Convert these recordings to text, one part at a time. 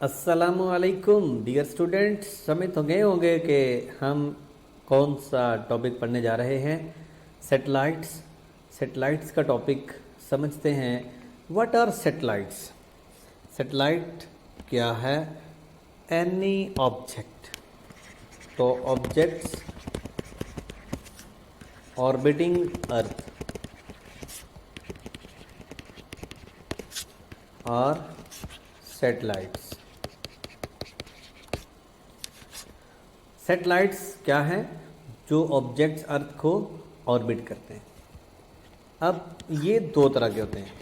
अस्सलामुअलैकुम dear students. समझ तो गए होंगे कि हम कौन सा टॉपिक पढ़ने जा रहे हैं। सैटेलाइट्स। सैटेलाइट्स का टॉपिक समझते हैं। What are satellites? सैटेलाइट क्या है? एनी ऑब्जेक्ट, तो ऑब्जेक्ट्स ऑर्बिटिंग अर्थ और सैटेलाइट्स। सैटेलाइट्स क्या हैं? जो ऑब्जेक्ट्स अर्थ को ऑर्बिट करते हैं। अब ये दो तरह के होते हैं,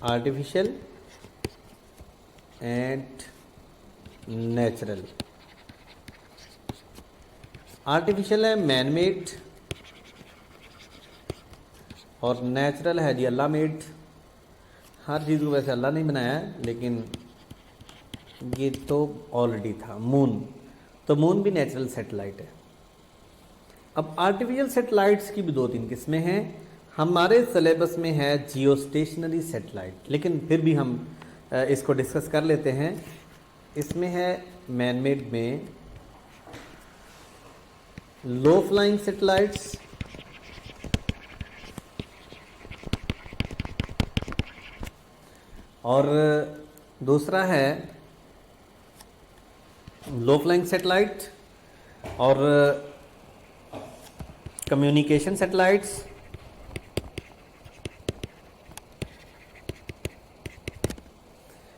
आर्टिफिशियल एंड नेचुरल। आर्टिफिशियल है मैन मेड और नेचुरल है जी अल्लाह मेड। हर चीज़ को वैसे अल्लाह नहीं बनाया है, लेकिन ये तो ऑलरेडी था। मून, तो मून भी नेचुरल सैटेलाइट है। अब आर्टिफिशियल सैटेलाइट्स की भी दो तीन किस्में हैं। हमारे सिलेबस में है जियो स्टेशनरी सैटेलाइट, लेकिन फिर भी हम इसको डिस्कस कर लेते हैं। इसमें है मैन मेड में लो फ्लाइंग सैटेलाइट्स और दूसरा है लो फ्लाइंग सैटेलाइट और कम्युनिकेशन सैटेलाइट्स।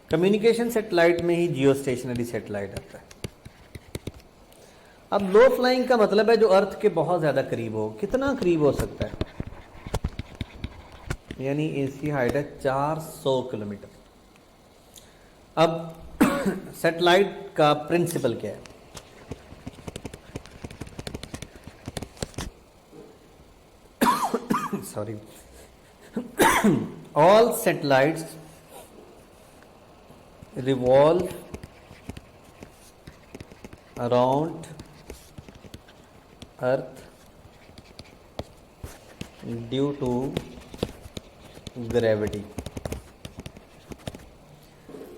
कम्युनिकेशन सैटेलाइट में ही जियो स्टेशनरी सैटेलाइट आता है। अब लो फ्लाइंग का मतलब है जो अर्थ के बहुत ज़्यादा करीब हो। कितना करीब हो सकता है? यानी इसकी हाइट है 400 किलोमीटर। अब सैटेलाइट का प्रिंसिपल क्या है? Sorry. All satellites revolve around earth due to gravity।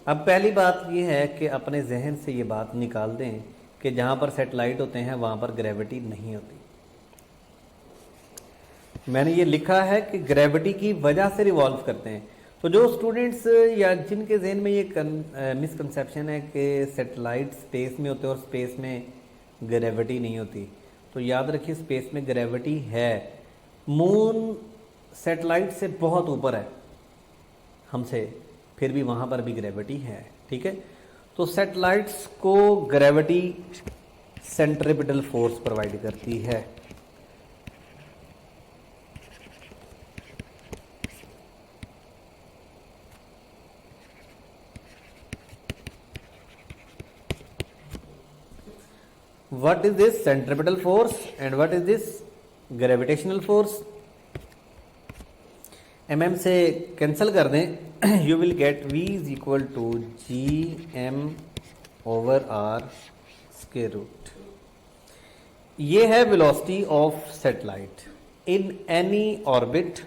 अब पहली बात ये है कि अपने जहन से ये बात निकाल दें कि जहाँ पर सैटेलाइट होते हैं वहाँ पर ग्रेविटी नहीं होती। मैंने ये लिखा है कि ग्रेविटी की वजह से रिवॉल्व करते हैं। तो जो स्टूडेंट्स या जिनके जहन में ये मिसकंसेप्शन है कि सैटेलाइट स्पेस में होते हैं और स्पेस में ग्रेविटी नहीं होती, तो याद रखिए स्पेस में ग्रेविटी है। मून सैटेलाइट से बहुत ऊपर है हमसे, फिर भी वहाँ पर भी ग्रेविटी है। ठीक है, तो सैटेलाइट्स को ग्रेविटी सेंट्रीपिटल फोर्स प्रोवाइड करती है। What is this centripetal force and what is this gravitational force? mm से कैंसिल कर दें, you will get v is equal to gm over r square root। ये है velocity of satellite in any orbit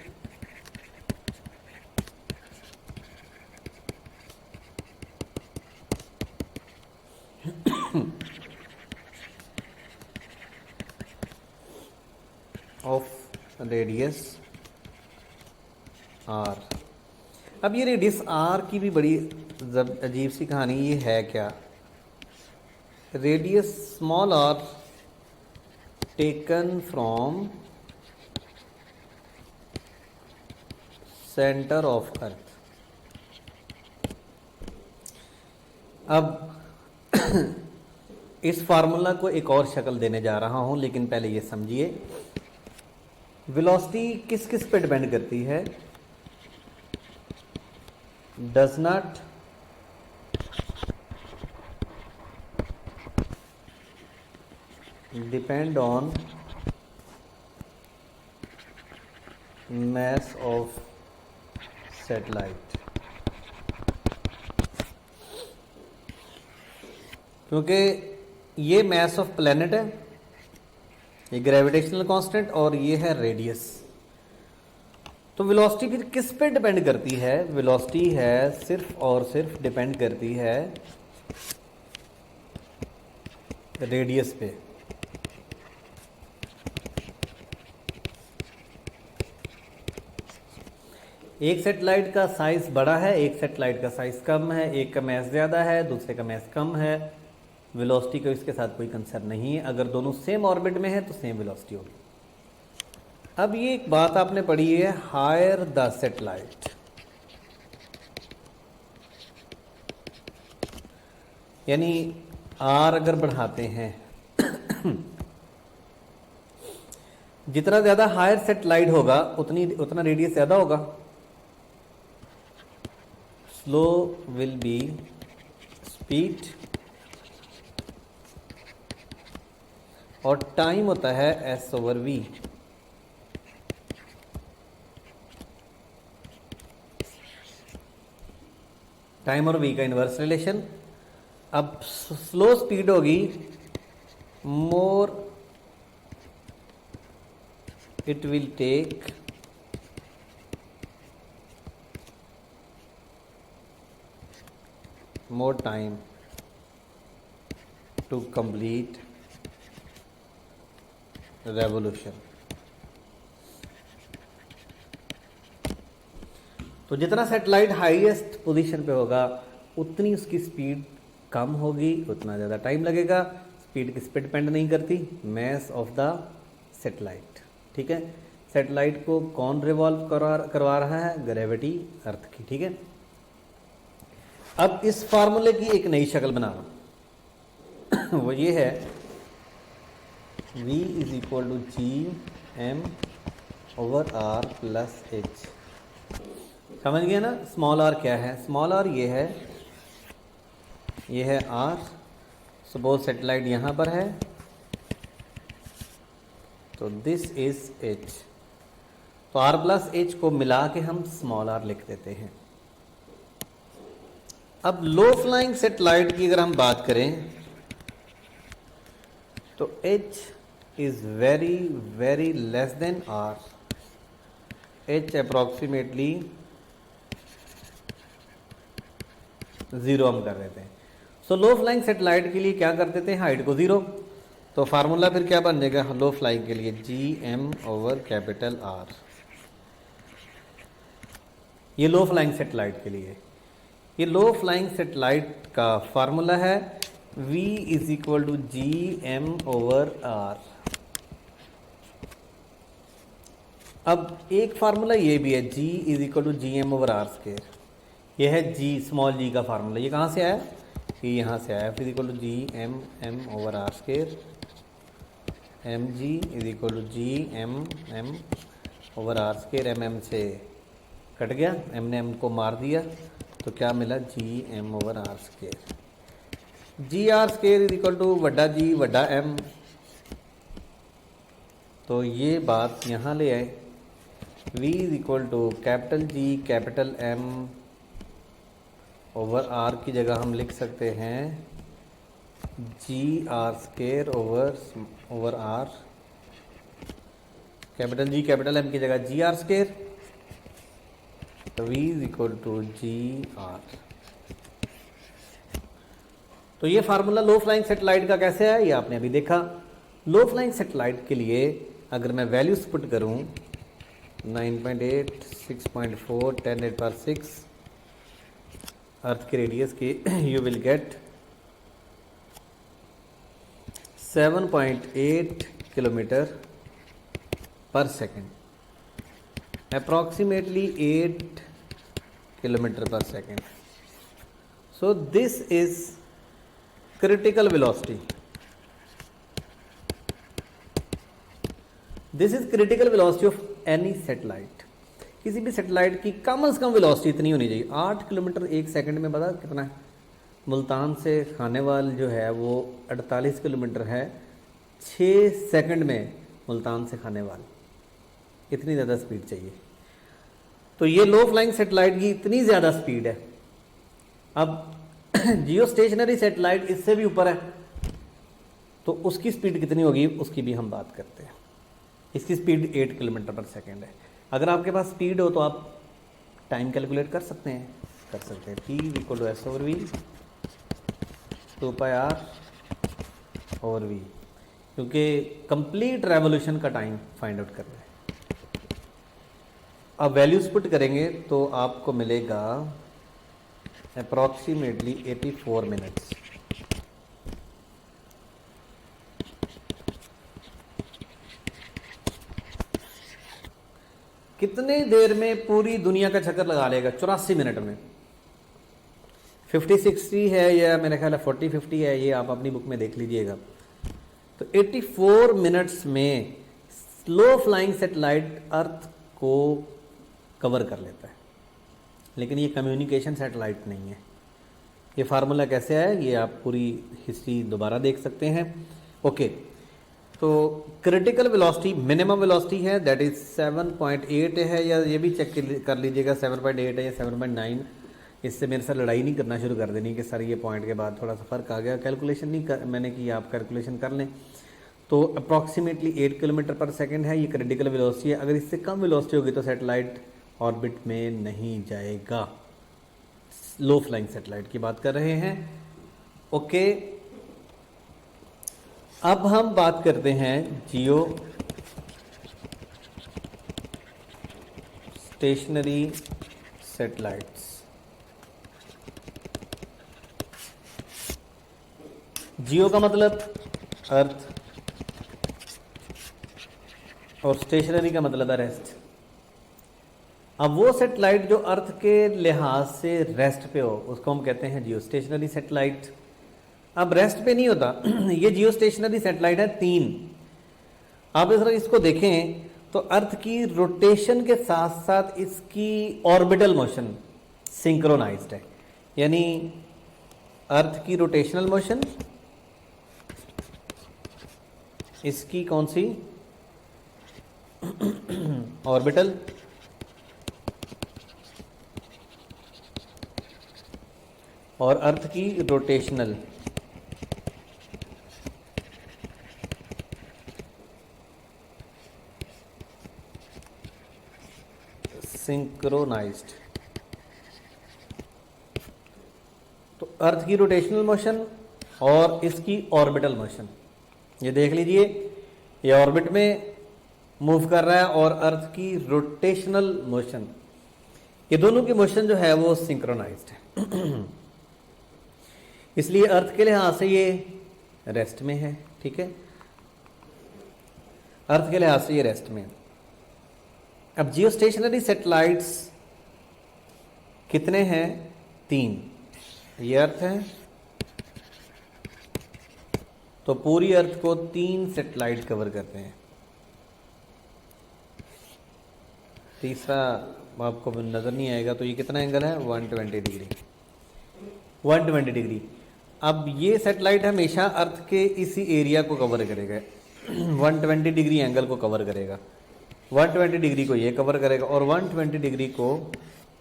of radius r। अब ये radius r की भी बड़ी अजीब सी कहानी। ये है क्या? Radius small r taken from centre of earth. अब इस फार्मूला को एक और शक्ल देने जा रहा हूं, लेकिन पहले ये समझिए वेलोसिटी किस किस पे डिपेंड करती है। Does not depend on mass of satellite, क्योंकि ये mass ऑफ प्लेनेट है, ये ग्रेविटेशनल कांस्टेंट, और ये है रेडियस। तो वेलोसिटी फिर किस पे डिपेंड करती है? वेलोसिटी है सिर्फ और सिर्फ डिपेंड करती है रेडियस पे। एक सैटेलाइट का साइज बड़ा है, एक सैटेलाइट का साइज कम है, एक का मैस ज़्यादा है, दूसरे का मैस कम है। वेलोसिटी को इसके साथ कोई कंसर्न नहीं है। अगर दोनों सेम ऑर्बिट में है तो सेम वेलोसिटी होगी। अब ये एक बात आपने पढ़ी है, हायर द सैटेलाइट, यानी आर अगर बढ़ाते हैं जितना ज़्यादा हायर सैटेलाइट होगा उतना रेडियस ज़्यादा होगा। स्लो विल बी स्पीड और टाइम होता है S/V। टाइम और v का इनवर्स रिलेशन। अब स्लो स्पीड होगी, more it will take more time to complete revolution। तो जितना सैटेलाइट हाईएस्ट पोजीशन पे होगा उतनी उसकी स्पीड कम होगी, उतना ज़्यादा टाइम लगेगा। स्पीड किस पे डिपेंड नहीं करती? Mass of the satellite. ठीक है, सैटेलाइट को कौन रिवॉल्व करवा रहा है? ग्रेविटी, अर्थ की। ठीक है, अब इस फार्मूले की एक नई शक्ल बनाना वो ये है, V = Gm/r + h। समझ गए ना? स्मॉल r क्या है? स्मॉल r ये है r। सपोज सैटेलाइट यहाँ पर है तो दिस इज h। तो r + h को मिला के हम स्मॉल r लिख देते हैं। अब लो फ्लाइंग सैटेलाइट की अगर हम बात करें तो h is very very less than r। h approximately 0 हम कर देते हैं। सो लो फ्लाइंग सैटेलाइट के लिए क्या कर देते हैं? हाइट को 0। तो फार्मूला फिर क्या बन जाएगा लो फ्लाइंग के लिए? Gm/R। ये लो फ्लाइंग सैटेलाइट के लिए, ये लो फ्लाइंग सैटेलाइट का फार्मूला है V = Gm/R। अब एक फार्मूला ये भी है G = Gm/R²। ये है G, स्मॉल g का फार्मूला। ये कहाँ से आया? ये यहाँ से आया। F = Gm/R²। mg = Gm/R²। mm से कट गया, m ने m को मार दिया तो क्या मिला? Gm/R²। gr² = बड़ा G बड़ा m। तो ये बात यहाँ ले आए। V = capital G capital M/R की जगह हम लिख सकते हैं gr² over R। Capital G capital M की जगह gr²। तो V = gr। तो ये फार्मूला लो फ्लाइंग सैटेलाइट का कैसे है ये आपने अभी देखा। लो फ्लाइंग सैटेलाइट के लिए अगर मैं वैल्यूज पुट करूं 9.8, 6.4, 10⁻⁶ अर्थ के रेडियस की, you will gate 7.8 kilometre per second, approximately 8 kilometre per second. So this is critical velocity। This is critical velocity of any satellite. किसी भी सैटेलाइट की कम से कम वेलोसिटी इतनी होनी चाहिए। 8 किलोमीटर 1 सेकंड में पता कितना है? मुल्तान से खानेवाल जो है वो 48 किलोमीटर है, 6 सेकंड में मुल्तान से खानेवाल। इतनी ज़्यादा स्पीड चाहिए। तो ये लो फ्लाइंग सैटेलाइट की इतनी ज़्यादा स्पीड है। अब जियो स्टेशनरी सैटेलाइट इससे भी ऊपर है तो उसकी स्पीड कितनी होगी उसकी भी हम बात करते हैं। इसकी स्पीड 8 किलोमीटर पर सेकेंड है। अगर आपके पास स्पीड हो तो आप टाइम कैलकुलेट कर सकते हैं, P equal to S over V 2πr/वी, क्योंकि कंप्लीट रेवोल्यूशन का टाइम फाइंड आउट करना है। अब वैल्यूज पुट करेंगे तो आपको मिलेगा अप्रॉक्सीमेटली 84 मिनट्स। कितने देर में पूरी दुनिया का चक्कर लगा लेगा? 84 मिनट में। 50-60 है या मेरा ख्याल है 40-50 है, ये आप अपनी बुक में देख लीजिएगा। तो 84 मिनट्स में स्लो फ्लाइंग सैटेलाइट अर्थ को कवर कर लेता है। लेकिन ये कम्युनिकेशन सैटेलाइट नहीं है। ये फार्मूला कैसे है ये आप पूरी हिस्ट्री दोबारा देख सकते हैं। ओके, तो क्रिटिकल वेलोसिटी मिनिमम वेलोसिटी है, दैट इज 7.8 है, या ये भी चेक कर लीजिएगा 7.8 है या 7.9। इससे मेरे साथ लड़ाई नहीं करना शुरू कर देनी कि सर ये पॉइंट के बाद थोड़ा सा फ़र्क आ गया, कैलकुलेशन नहीं कर मैंने की, आप कैलकुलेशन कर लें। तो अप्रॉक्सीमेटली 8 किलोमीटर पर सेकेंड है, ये क्रिटिकल वेलोसिटी है। अगर इससे कम वेलोसिटी होगी तो सैटेलाइट ऑर्बिट में नहीं जाएगा। लो फ्लाइंग सैटेलाइट की बात कर रहे हैं। ओके, अब हम बात करते हैं जियो स्टेशनरी सैटेलाइट्स। जियो का मतलब अर्थ और स्टेशनरी का मतलब है रेस्ट। अब वो सैटेलाइट जो अर्थ के लिहाज से रेस्ट पे हो उसको हम कहते हैं जियो स्टेशनरी सैटेलाइट। अब रेस्ट पे नहीं होता ये जियो स्टेशनरी सैटेलाइट है 3। आप इसको देखें तो अर्थ की रोटेशन के साथ साथ इसकी ऑर्बिटल मोशन सिंक्रोनाइज्ड है, यानी अर्थ की रोटेशनल मोशन, इसकी कौन सी ऑर्बिटल, और अर्थ की रोटेशनल सिंक्रोनाइज्ड। तो अर्थ की रोटेशनल मोशन और इसकी ऑर्बिटल मोशन, ये देख लीजिए, ये ऑर्बिट में मूव कर रहा है और अर्थ की रोटेशनल मोशन, ये दोनों की मोशन जो है वो सिंक्रोनाइज्ड है। इसलिए अर्थ के लिहाज से ये रेस्ट में है, ठीक है, अर्थ के लिहाज से ये रेस्ट में है। अब जियो स्टेशनरी सैटेलाइट्स कितने हैं? 3। ये अर्थ है, तो पूरी अर्थ को 3 सैटेलाइट कवर करते हैं। तीसरा आपको नजर नहीं आएगा, तो ये कितना एंगल है? 120 डिग्री। 120 डिग्री। अब ये सैटेलाइट हमेशा अर्थ के इसी एरिया को कवर करेगा, 120 डिग्री एंगल को कवर करेगा। 120 डिग्री को ये कवर करेगा और 120 डिग्री को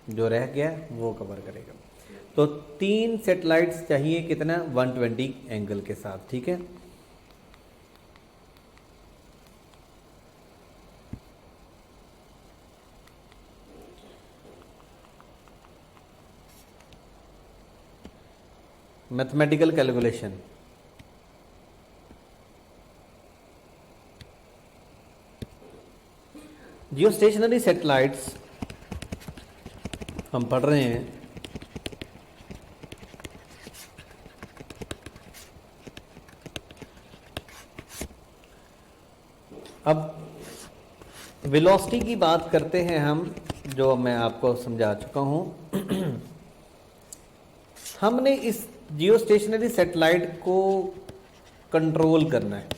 जो रह गया वो कवर करेगा। तो 3 सैटेलाइट्स चाहिए, कितना? 120 एंगल के साथ, ठीक है। मैथमेटिकल कैलकुलेशन, जियो स्टेशनरी सैटेलाइट्स हम पढ़ रहे हैं, अब वेलोसिटी की बात करते हैं हम, जो मैं आपको समझा चुका हूं। हमने इस जियो स्टेशनरी सैटेलाइट को कंट्रोल करना है।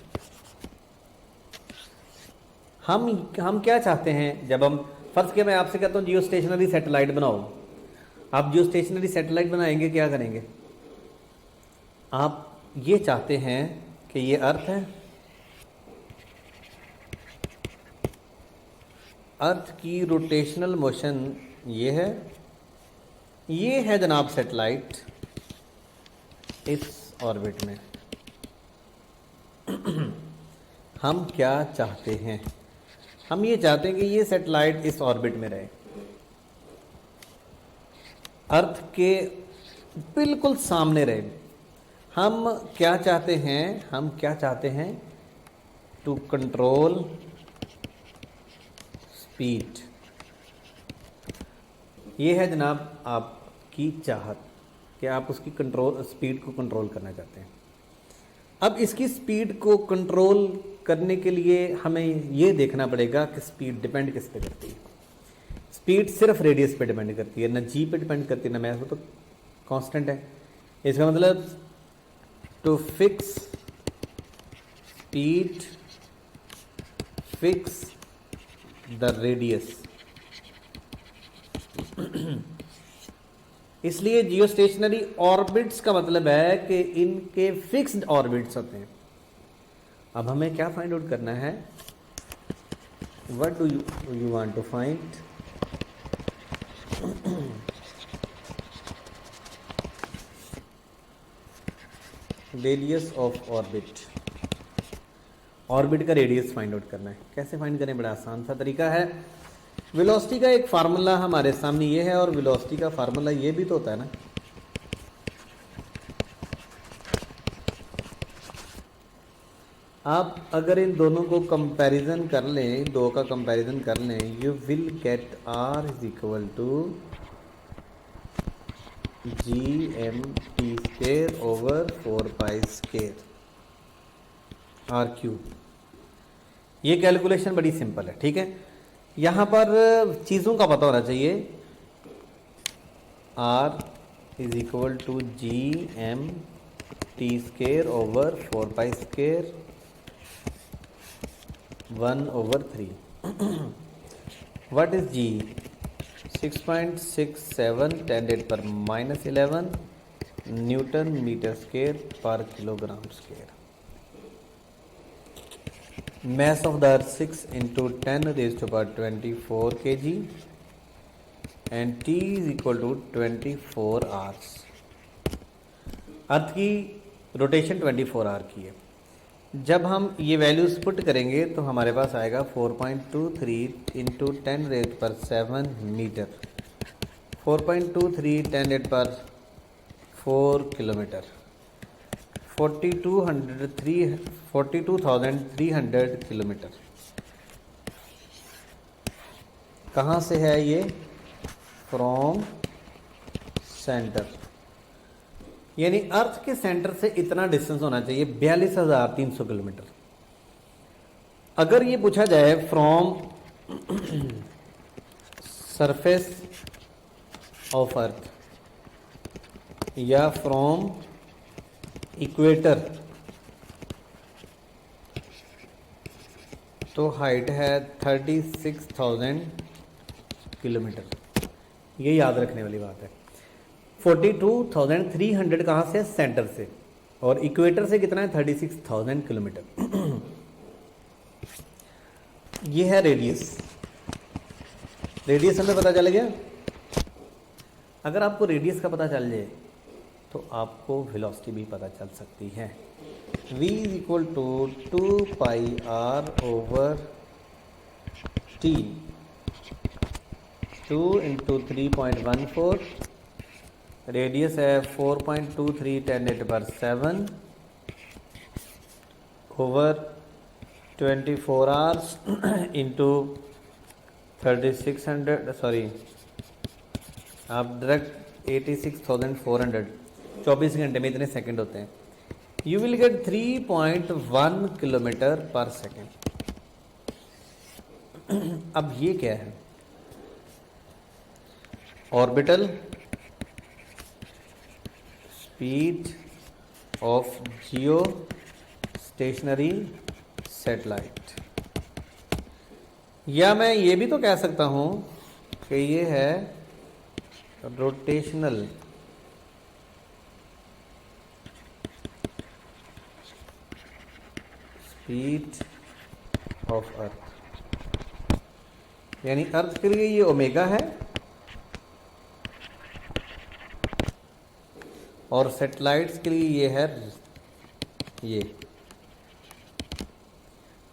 हम क्या चाहते हैं? जब हम फर्स्ट के मैं आपसे कहता हूँ जियो स्टेशनरी सैटेलाइट बनाओ, आप जियो स्टेशनरी सैटेलाइट बनाएंगे, क्या करेंगे? आप ये चाहते हैं कि ये अर्थ है, अर्थ की रोटेशनल मोशन ये है जनाब सैटेलाइट इस ऑर्बिट में। हम क्या चाहते हैं? हम ये चाहते हैं कि ये सैटेलाइट इस ऑर्बिट में रहे, अर्थ के बिल्कुल सामने रहे। हम क्या चाहते हैं, टू कंट्रोल स्पीड। ये है जनाब आपकी चाहत कि आप उसकी स्पीड को कंट्रोल करना चाहते हैं। अब इसकी स्पीड को कंट्रोल करने के लिए हमें ये देखना पड़ेगा कि स्पीड डिपेंड किस पे करती है। स्पीड सिर्फ रेडियस पे डिपेंड करती है, ना जी पे डिपेंड करती है ना मैथ, वो तो कांस्टेंट है। इसका मतलब to fix speed fix the radius. इसलिए जियोस्टेशनरी ऑर्बिट्स का मतलब है कि इनके फिक्स्ड ऑर्बिट्स होते हैं। अब हमें क्या फाइंड आउट करना है, what do you want to find? Radius of orbit. Orbit का रेडियस फाइंड आउट करना है। कैसे फाइंड करें? बड़ा आसान सा तरीका है। वेलोसिटी का एक फार्मूला हमारे सामने ये है, और वेलोसिटी का फार्मूला ये भी तो होता है ना, आप अगर इन दोनों को कंपैरिजन कर लें, दो का कंपैरिजन कर लें, you will get R is equal to G M T square over 4 pi square R cube. ये कैलकुलेशन बड़ी सिंपल है, ठीक है। यहाँ पर चीज़ों का पता होना चाहिए। R is equal to G M T square over 4 pi square 1/3। What is G? 6.67 10⁻⁻11 newton metre square per kilogram square. Mass of the earth 6 into 10⁻24 kg and T is equal to 24 hours। अर्थ की rotation 24 our की है। जब हम ये values put करेंगे तो हमारे पास आएगा 4.23 इंटू 10⁻7 मीटर, 4.23 10⁻4 किलोमीटर, 42,300 किलोमीटर। कहाँ से है ये? फ्रॉम सेंटर, यानी अर्थ के सेंटर से इतना डिस्टेंस होना चाहिए 42,300 किलोमीटर। अगर ये पूछा जाए फ्रॉम सरफेस ऑफ अर्थ या फ्रॉम इक्वेटर, तो हाइट है 36,000 किलोमीटर। ये याद रखने वाली बात है। 42,300 कहाँ से? सेंटर से। और इक्वेटर से कितना है? 36,000 किलोमीटर। ये है रेडियस। रेडियस हमें पता चल गया। अगर आपको रेडियस का पता चल जाए तो आपको वेलोसिटी भी पता चल सकती है। v is equal to 2 pi R over T, 2 into 3.14, radius है 4.23 10⁻7 ओवर 24 आवर्स इंटू 3600, सॉरी आप डायरेक्ट 86,400, 24 घंटे में इतने सेकंड होते हैं। You will get 3.1 kilometre per second. अब ये क्या है? Orbital speed of geostationary satellite, या मैं ये भी तो कह सकता हूं कि ये है रोटेशनल स्पीड ऑफ अर्थ, यानी अर्थ के लिए ये ओमेगा है और सैटेलाइट्स के लिए ये है ये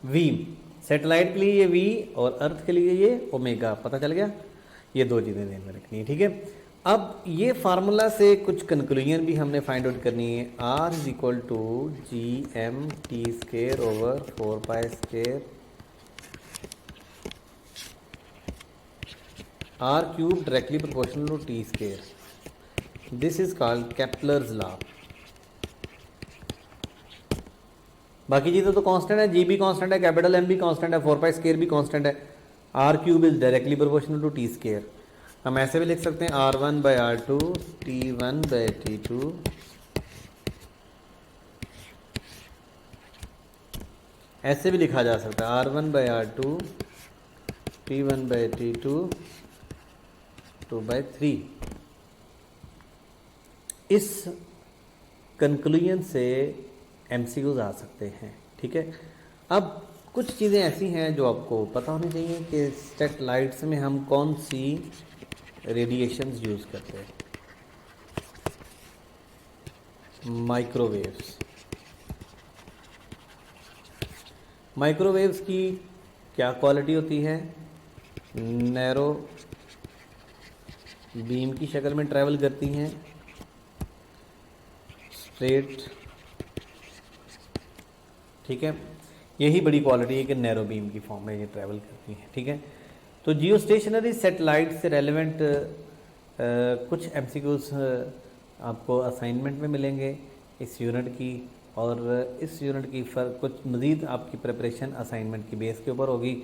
वी। सैटेलाइट के लिए ये वी और अर्थ के लिए ये ओमेगा, पता चल गया। ये दो चीज़ें ध्यान में रखनी है, ठीक है। अब ये फार्मूला से कुछ कंक्लूजन भी हमने फाइंड आउट करनी है। R is equal to G M T square over 4 pi square R cube directly proportional to T square. This is called Kepler's law. बाकी चीज़ें तो कांस्टेंट है, जी भी कांस्टेंट है, कैपिटल एम भी कांस्टेंट है, 4 पाई स्केयर भी कांस्टेंट है। R cube is directly proportional to T square. हम ऐसे भी लिख सकते हैं R1/R2 T1/T2 ऐसे भी लिखा जा सकता है R1/R2 T1/T2 2/3। इस कंक्लूजन से MCQs आ सकते हैं, ठीक है। अब कुछ चीज़ें ऐसी हैं जो आपको पता होनी चाहिए कि सैटेलाइट्स में हम कौन सी रेडिएशंस यूज़ करते हैं। माइक्रोवेव्स। माइक्रोवेव्स की क्या क्वालिटी होती है? नैरो बीम की शक्ल में ट्रैवल करती हैं, स्ट्रेट, ठीक है। यही बड़ी क्वालिटी है कि नैरो बीम की फॉर्म में ये ट्रैवल करती हैं, ठीक है। तो जियो स्टेशनरी सेटेलाइट से रेलेवेंट कुछ MCQs आपको असाइनमेंट में मिलेंगे इस यूनिट की, और इस यूनिट की कुछ मज़ीद आपकी प्रिपरेशन असाइनमेंट की बेस के ऊपर होगी।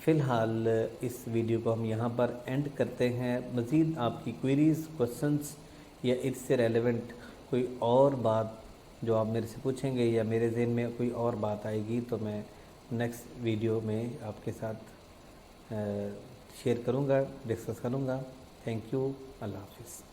फ़िलहाल इस वीडियो को हम यहाँ पर एंड करते हैं। मज़ीद आपकी क्वेरीज़, क्वेश्चंस या इससे रेलेवेंट कोई और बात जो आप मेरे से पूछेंगे या मेरे ज़हन में कोई और बात आएगी तो मैं नेक्स्ट वीडियो में आपके साथ शेयर करूँगा, डिस्कस करूँगा। Thank you. अल्लाह हाफिज़।